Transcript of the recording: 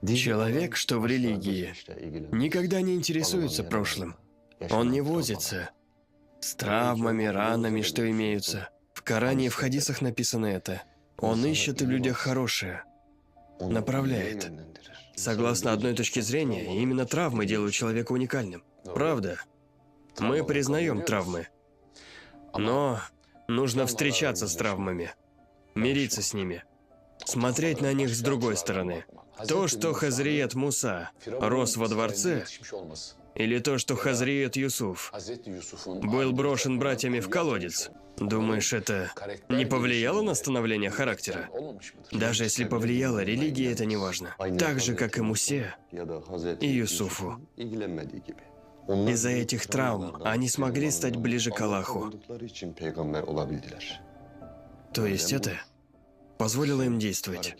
Человек, что в религии, никогда не интересуется прошлым. Он не возится с травмами, ранами, что имеются. В Коране и в хадисах написано это. Он ищет в людях хорошее, направляет. Согласно одной точке зрения, именно травмы делают человека уникальным. Правда. Мы признаем травмы. Но нужно встречаться с травмами, мириться с ними, смотреть на них с другой стороны. То, что Хазрият Муса рос во дворце, или то, что Хазрият Юсуф был брошен братьями в колодец, думаешь, это не повлияло на становление характера? Даже если повлияло, религия это не важно. Так же, как и Мусе и Юсуфу. Из-за этих травм они смогли стать ближе к Аллаху. То есть это позволило им действовать.